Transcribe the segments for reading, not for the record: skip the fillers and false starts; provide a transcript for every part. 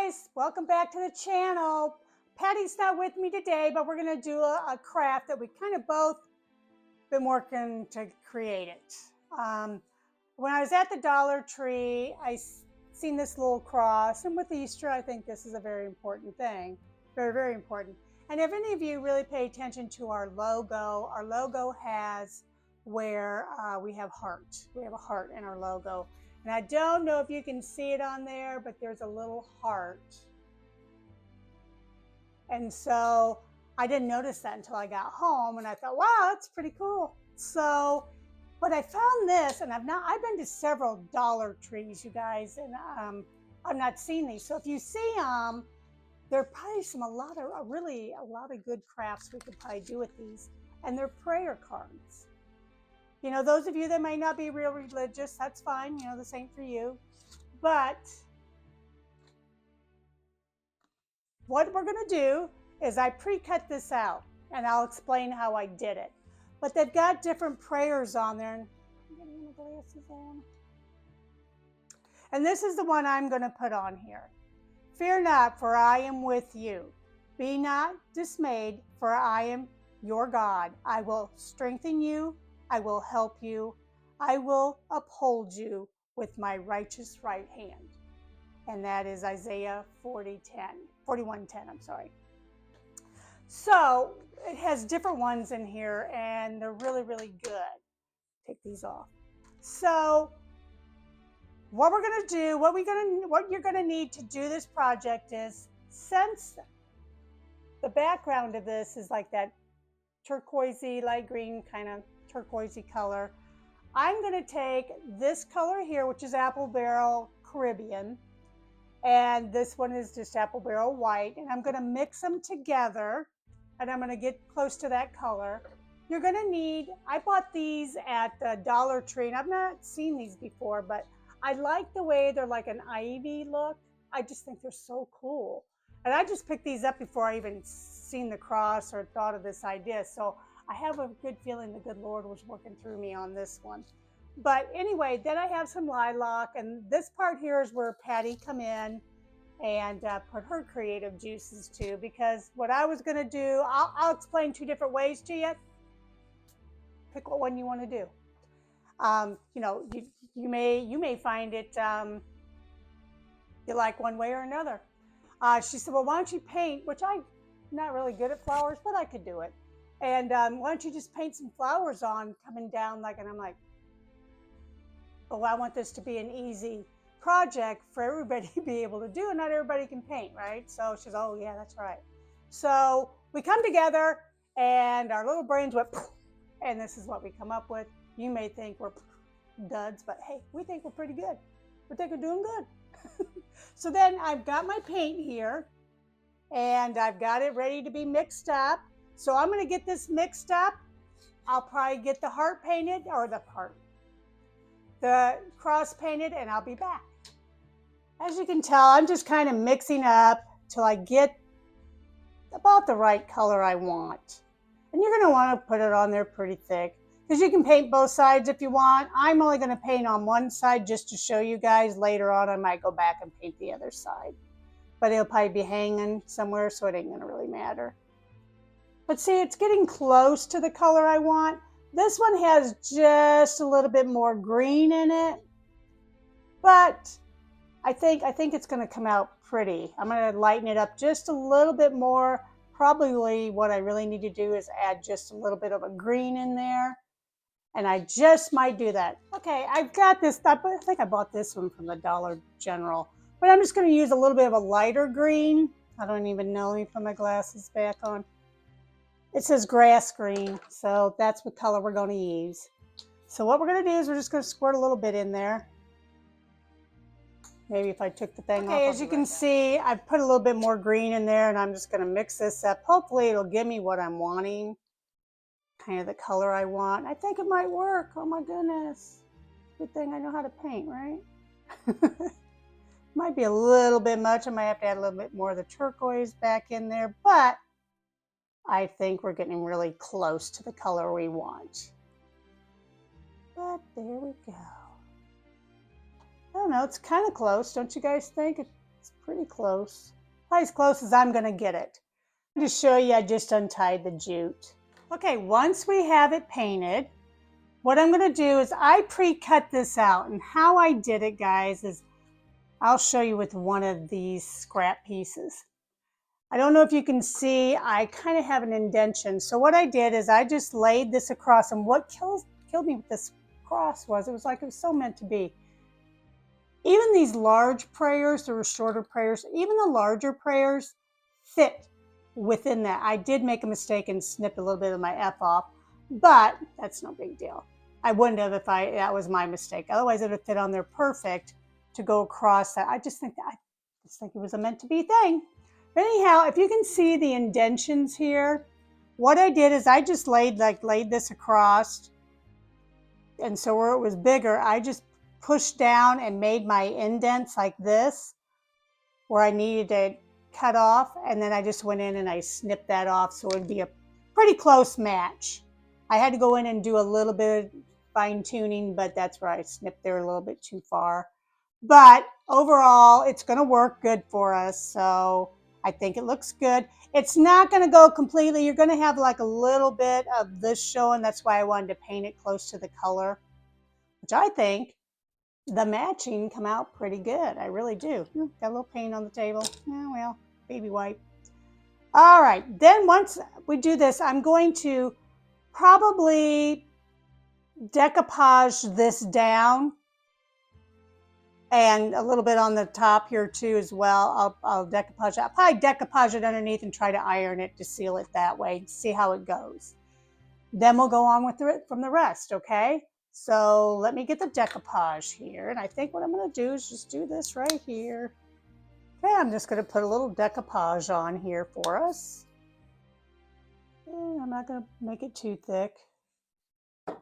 guys, welcome back to the channel. Patty's not with me today, but we're going to do a craft that we kind of both been working to create it. When I was at the Dollar Tree, I seen this little cross, and with Easter, I think this is a very important thing. Very, very important. And if any of you really pay attention to our logo has where we have heart. We have a heart in our logo. And I don't know if you can see it on there, but there's a little heart. And so I didn't notice that until I got home, and I thought, wow, that's pretty cool. So, but I found this, and I've been to several Dollar Trees, you guys, and I've not seen these. So if you see them, there are probably a lot of good crafts we could probably do with these. And they're prayer cards. You know, those of you that might not be real religious, that's fine. You know, this ain't for you. But what we're going to do is I pre-cut this out, and I'll explain how I did it. But they've got different prayers on there. And I'm getting my glasses on. And this is the one I'm going to put on here. Fear not, for I am with you. Be not dismayed, for I am your God. I will strengthen you. I will help you. I will uphold you with my righteous right hand. And that is Isaiah 41:10, I'm sorry. So it has different ones in here, and they're really, really good. Take these off. So what we're going to do, what you're going to need to do this project is, since the background of this is like that turquoisey, light green kind of turquoisey color, I'm going to take this color here, which is Apple Barrel Caribbean, and this one is just Apple Barrel White, and I'm going to mix them together, and I'm going to get close to that color. You're going to need, I bought these at the Dollar Tree, and I've not seen these before, but I like the way they're like an ivy look. I just think they're so cool. And I just picked these up before I even seen the cross or thought of this idea. So I have a good feeling the good Lord was working through me on this one. But anyway, then I have some lilac, and this part here is where Patty come in and put her creative juices to, because what I was going to do, I'll explain two different ways to you. Pick what one you want to do. You know, you may find it you like one way or another. She said, well, why don't you paint, which I'm not really good at flowers, but I could do it. And why don't you just paint some flowers on coming down, like, and I'm like, oh, I want this to be an easy project for everybody to be able to do, and not everybody can paint, right? So she's, oh yeah, that's right. So we come together, and our little brains went, and this is what we come up with. You may think we're duds, but hey, we think we're pretty good. We think we're doing good. So then I've got my paint here, and I've got it ready to be mixed up. So I'm going to get this mixed up. I'll probably get the heart painted, or the cross painted, and I'll be back. As you can tell, I'm just kind of mixing up till I get about the right color I want. And you're going to want to put it on there pretty thick, because you can paint both sides if you want. I'm only going to paint on one side just to show you guys. Later on, I might go back and paint the other side. But it'll probably be hanging somewhere, so it ain't going to really matter. But see, it's getting close to the color I want. This one has just a little bit more green in it, but I think it's going to come out pretty. I'm going to lighten it up just a little bit more. Probably what I really need to do is add just a little bit of a green in there, and I just might do that. Okay, I've got this. I think I bought this one from the Dollar General, but I'm just going to use a little bit of a lighter green. I don't even know. Let me put my glasses back on. It says grass green, so that's what color we're going to use. So what we're going to do is we're just going to squirt a little bit in there. Maybe if I took the thing off. Okay, as you can see, I've put a little bit more green in there, and I'm just going to mix this up. Hopefully it'll give me what I'm wanting, kind of the color I want. I think it might work. Oh my goodness. Good thing I know how to paint, right? Might be a little bit much. I might have to add a little bit more of the turquoise back in there, but I think we're getting really close to the color we want. But there we go. I don't know, it's kind of close, don't you guys think? It It's pretty close. Probably as close as I'm gonna get it. To show you, I just untied the jute. Okay, once we have it painted, what I'm gonna do is I pre-cut this out, and how I did it, guys, is I'll show you with one of these scrap pieces. I don't know if you can see, I kind of have an indentation. So what I did is I just laid this across, and what killed me with this cross was, it was like it was so meant to be. Even these large prayers, there were shorter prayers, even the larger prayers fit within that. I did make a mistake and snip a little bit of my F off, but that's no big deal. I wouldn't have if that was my mistake. Otherwise it would fit on there perfect to go across that. I just think it was a meant to be thing. But anyhow, if you can see the indentions here, what I did is I just laid this across, and so where it was bigger, I just pushed down and made my indents like this, where I needed to cut off, and then I just went in and I snipped that off so it would be a pretty close match. I had to go in and do a little bit of fine tuning, but that's where I snipped there a little bit too far. But overall, it's going to work good for us, so I think it looks good. It's not going to go completely. You're going to have like a little bit of this showing. That's why I wanted to paint it close to the color, which I think the matching come out pretty good. I really do. Got a little paint on the table. Oh, well, baby wipe. All right, then once we do this, I'm going to probably decoupage this down and a little bit on the top here too as well. I'll decoupage that. I'll probably decoupage it underneath and try to iron it to seal it that way, see how it goes. Then we'll go on with it from the rest, okay? So let me get the decoupage here, and I think what I'm going to do is just do this right here. Okay, I'm just going to put a little decoupage on here for us. And I'm not going to make it too thick. And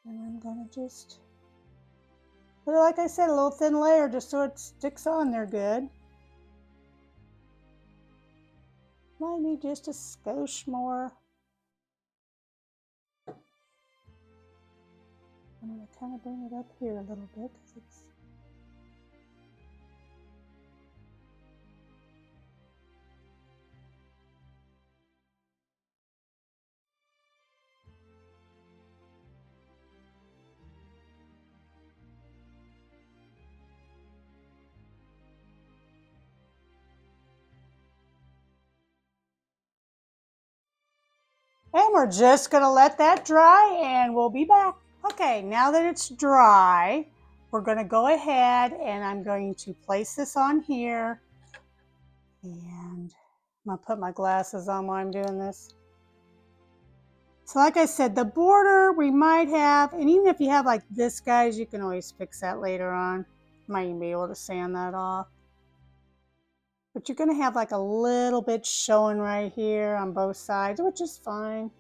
I'm going to just put, like I said, a little thin layer just so it sticks on there good. Might need just a skosh more. I'm going to kind of bring it up here a little bit because it's and we're just going to let that dry and we'll be back. Okay, now that it's dry, we're going to go ahead and I'm going to place this on here. And I'm going to put my glasses on while I'm doing this. So like I said, the border we might have, and even if you have like this, guys, you can always fix that later on. Might even be able to sand that off. But you're going to have like a little bit showing right here on both sides, which is fine.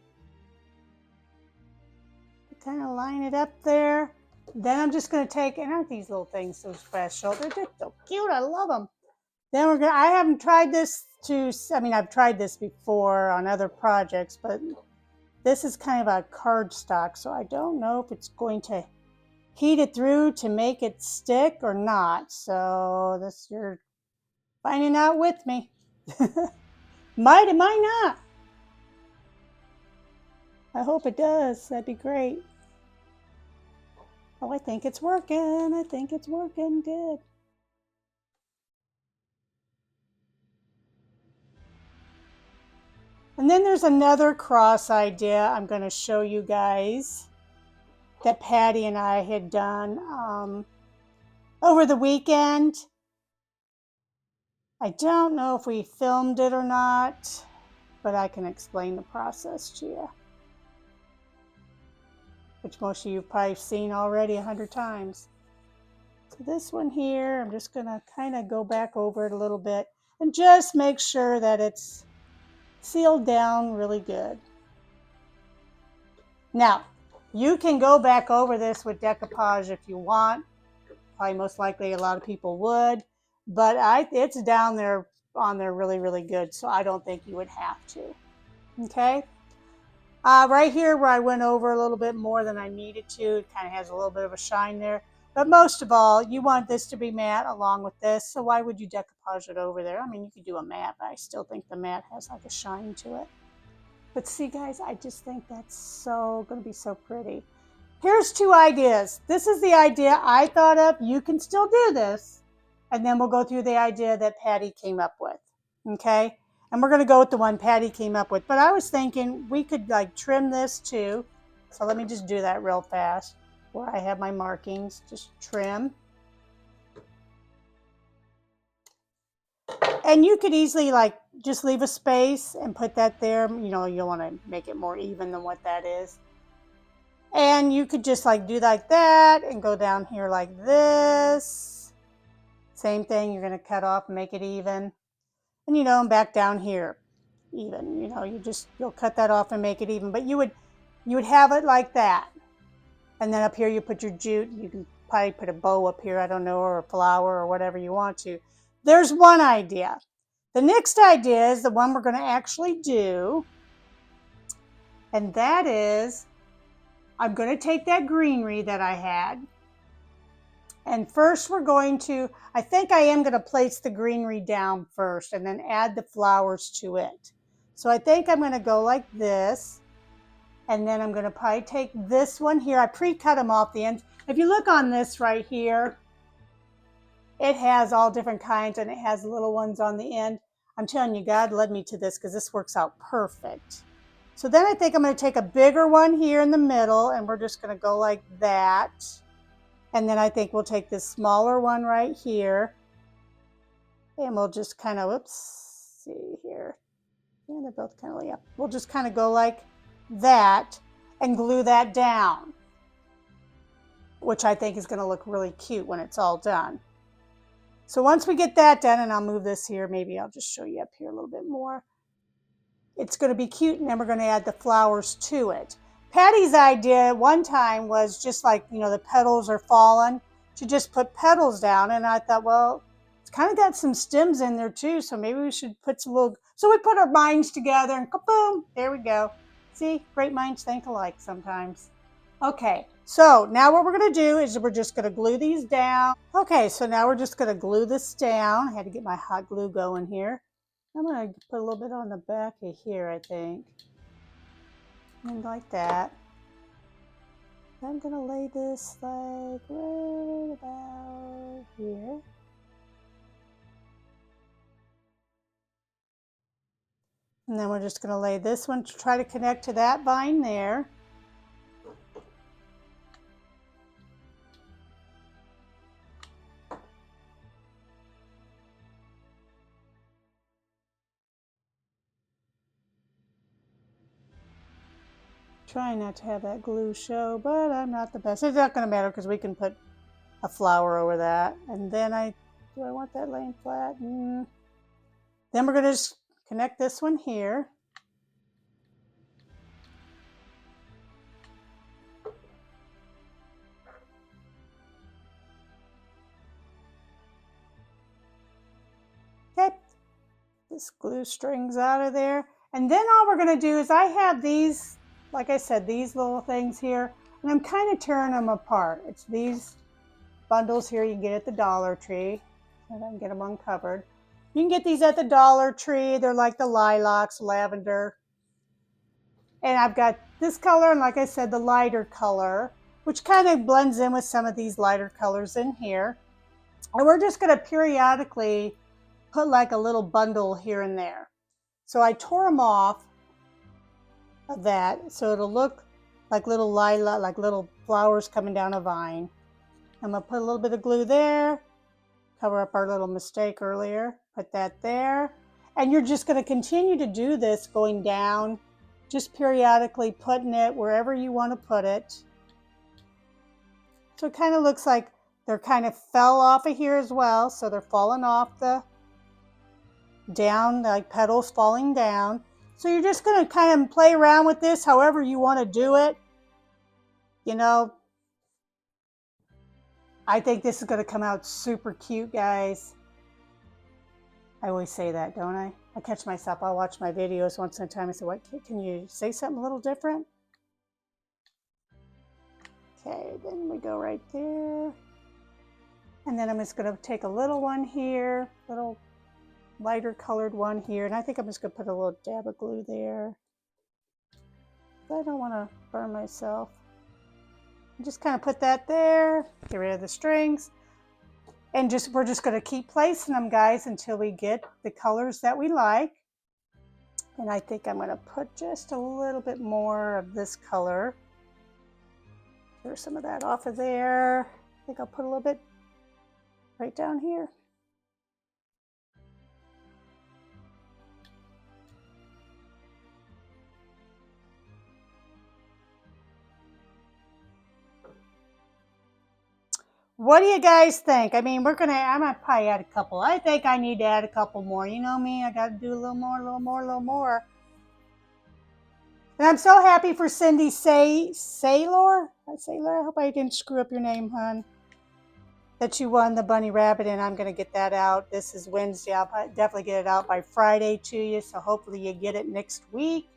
Kind of line it up there. Then I'm just going to take, and aren't these little things so special? They're just so cute. I love them. Then we're going to, I haven't tried this I've tried this before on other projects, but this is kind of a cardstock, so I don't know if it's going to heat it through to make it stick or not. So this, you're finding out with me. Might, it might not. I hope it does. That'd be great. Oh, I think it's working. I think it's working good. And then there's another cross idea I'm going to show you guys that Patty and I had done over the weekend. I don't know if we filmed it or not, but I can explain the process to you, which most of you have probably seen already 100 times. So this one here, I'm just going to kind of go back over it a little bit and just make sure that it's sealed down really good. Now, you can go back over this with decoupage if you want. Probably most likely a lot of people would, but it's down there on there really, really good, so I don't think you would have to. Okay? Right here where I went over a little bit more than I needed to, it kind of has a little bit of a shine there. But most of all, you want this to be matte along with this, so why would you decoupage it over there? I mean, you could do a matte, but I still think the matte has like a shine to it. But see, guys, I just think that's so going to be so pretty. Here's two ideas. This is the idea I thought of. You can still do this. And then we'll go through the idea that Patty came up with. Okay? And we're going to go with the one Patty came up with. But I was thinking we could like trim this too. So let me just do that real fast where I have my markings. Just trim. And you could easily like just leave a space and put that there. You know, you'll want to make it more even than what that is. And you could just like do like that and go down here like this. Same thing, you're going to cut off and make it even. And you know, and back down here even. You know, you'll cut that off and make it even. But you would have it like that. And then up here you put your jute. You can probably put a bow up here, I don't know, or a flower or whatever you want to. There's one idea. The next idea is the one we're going to actually do. And that is, I'm going to take that greenery that I had. And first we're going to, I think I am going to place the greenery down first and then add the flowers to it. So I think I'm going to go like this. And then I'm going to probably take this one here. I pre-cut them off the end. If you look on this right here, it has all different kinds and it has little ones on the end. I'm telling you, God led me to this because this works out perfect. So then I think I'm going to take a bigger one here in the middle and we're just going to go like that. And then I think we'll take this smaller one right here and we'll just kind of, whoops, see here. Yeah, they're both kind of, yeah. We'll just kind of go like that and glue that down, which I think is going to look really cute when it's all done. So once we get that done, and I'll move this here, maybe I'll just show you up here a little bit more. It's going to be cute, and then we're going to add the flowers to it. Patty's idea one time was just like, you know, the petals are fallen, to just put petals down. And I thought, well, it's kind of got some stems in there too, so maybe we should put some little, so we put our minds together and kaboom, there we go. See, great minds think alike sometimes. Okay, so now what we're going to do is we're just going to glue these down. Okay, so now we're just going to glue this down. I had to get my hot glue going here. I'm going to put a little bit on the back of here, I think. And like that. I'm going to lay this like right about here. And then we're just going to lay this one to try to connect to that vine there. Trying not to have that glue show, but I'm not the best. It's not going to matter because we can put a flower over that. And then do I want that laying flat? Then we're going to just connect this one here. Okay, this glue strings out of there. And then all we're going to do is I have these, like I said, these little things here, and I'm kind of tearing them apart. It's these bundles here you can get at the Dollar Tree. So I can get them uncovered. You can get these at the Dollar Tree. They're like the lilacs, lavender. And I've got this color and, like I said, the lighter color, which kind of blends in with some of these lighter colors in here. And we're just going to periodically put like a little bundle here and there. So I tore them off of that so it'll look like little lilac, like little flowers coming down a vine. I'm going to put a little bit of glue there, cover up our little mistake earlier, put that there. And you're just going to continue to do this going down, just periodically putting it wherever you want to put it. So it kind of looks like they're kind of fell off of here as well. So they're falling off the down, like petals falling down. So you're just going to kind of play around with this however you want to do it. You know, I think this is going to come out super cute, guys. I always say that, don't I? I catch myself. I'll watch my videos once in a time. I say, what, can you say something a little different? Okay, then we go right there. And then I'm just going to take a little one here, little lighter colored one here, and I think I'm just going to put a little dab of glue there. I don't want to burn myself. Just kind of put that there, get rid of the strings, and we're just going to keep placing them, guys, until we get the colors that we like. And I think I'm going to put just a little bit more of this color. There's some of that off of there. I think I'll put a little bit right down here. What do you guys think? I mean, I'm gonna probably add a couple. I think I need to add a couple more. You know me, I gotta do a little more, a little more, a little more. And I'm so happy for Cindy Saylor. I hope I didn't screw up your name, hon. That you won the bunny rabbit, and I'm gonna get that out. This is Wednesday. I'll definitely get it out by Friday to you. So hopefully you get it next week.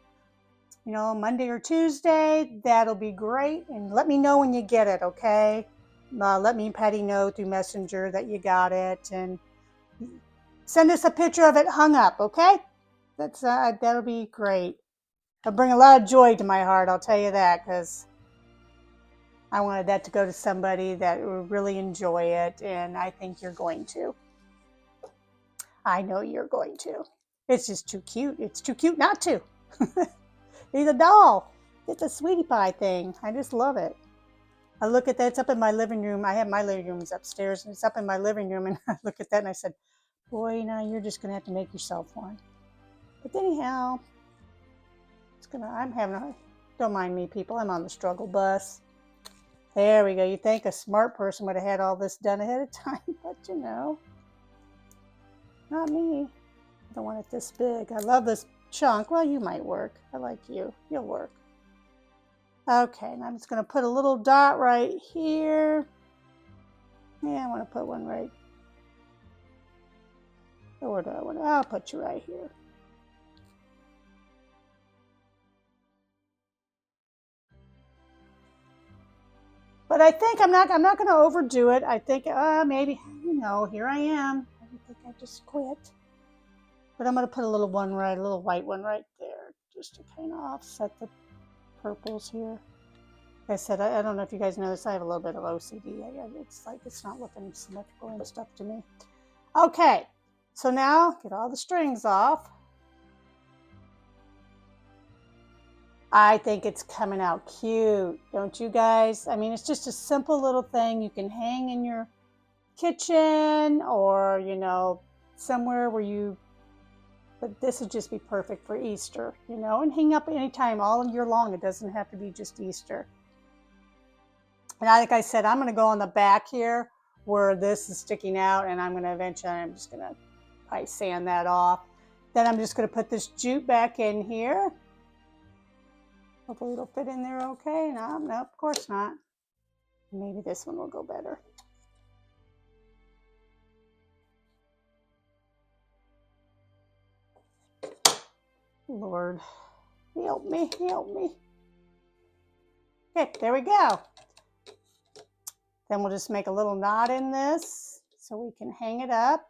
You know, Monday or Tuesday. That'll be great. And let me know when you get it, okay? Let me and Patty know through Messenger that you got it, and send us a picture of it hung up, okay? That'll be great. It'll bring a lot of joy to my heart, I'll tell you that, because I wanted that to go to somebody that would really enjoy it, and I think you're going to. I know you're going to. It's just too cute. It's too cute not to. He's a doll. It's a sweetie pie thing. I just love it. I look at that, it's up in my living room. I have my living room upstairs, and it's up in my living room, and I look at that and I said, boy, now you're just going to have to make yourself one. But anyhow, don't mind me, people. I'm on the struggle bus. There we go. You'd think a smart person would have had all this done ahead of time, but you know, not me. I don't want it this big. I love this chunk. Well, you might work. I like you. You'll work. Okay, and I'm just going to put a little dot right here. Yeah, I want to put one right. Where do I want to? I'll put you right here. But I think I'm not going to overdo it. I think maybe, you know, here I am. I think I just quit. But I'm going to put a little white one right there, just to kind of offset the purples here. Like I said, I don't know if you guys noticed, I have a little bit of OCD. It's like it's not looking symmetrical and stuff to me. Okay, so now get all the strings off. I think it's coming out cute, don't you guys? I mean, it's just a simple little thing you can hang in your kitchen, or, you know, somewhere where you, but this would just be perfect for Easter, you know, and hang up anytime all year long. It doesn't have to be just Easter. And like I said, I'm going to go on the back here where this is sticking out, and I'm just going to probably sand that off. Then I'm just going to put this jute back in here. Hopefully it'll fit in there okay. No, of course not. Maybe this one will go better. Lord, help me, help me. Okay, there we go. Then we'll just make a little knot in this so we can hang it up.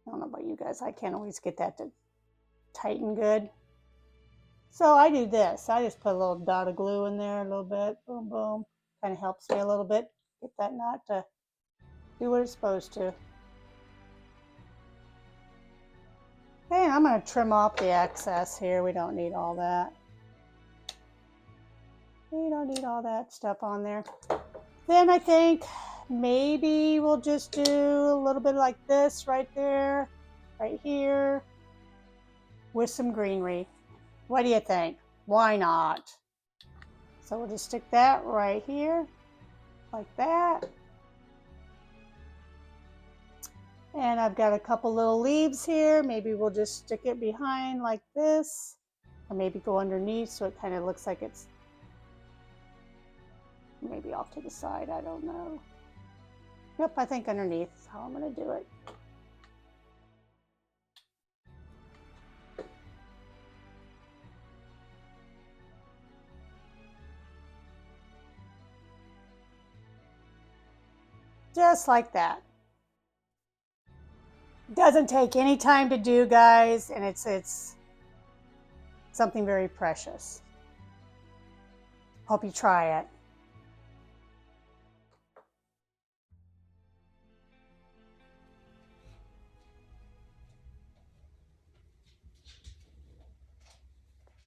I don't know about you guys, I can't always get that to tighten good. So I do this. I just put a little dot of glue in there, a little bit, boom, boom. Kind of helps me a little bit, get that knot to do what it's supposed to. Okay, I'm going to trim off the excess here. We don't need all that. We don't need all that stuff on there. Then I think maybe we'll just do a little bit like this right there, right here, with some greenery. What do you think? Why not? So we'll just stick that right here, like that. And I've got a couple little leaves here. Maybe we'll just stick it behind like this, or maybe go underneath so it kind of looks like it's maybe off to the side. I don't know. Yep, I think underneath is how I'm going to do it. Just like that. Doesn't take any time to do, guys, and it's something very precious. Hope you try it.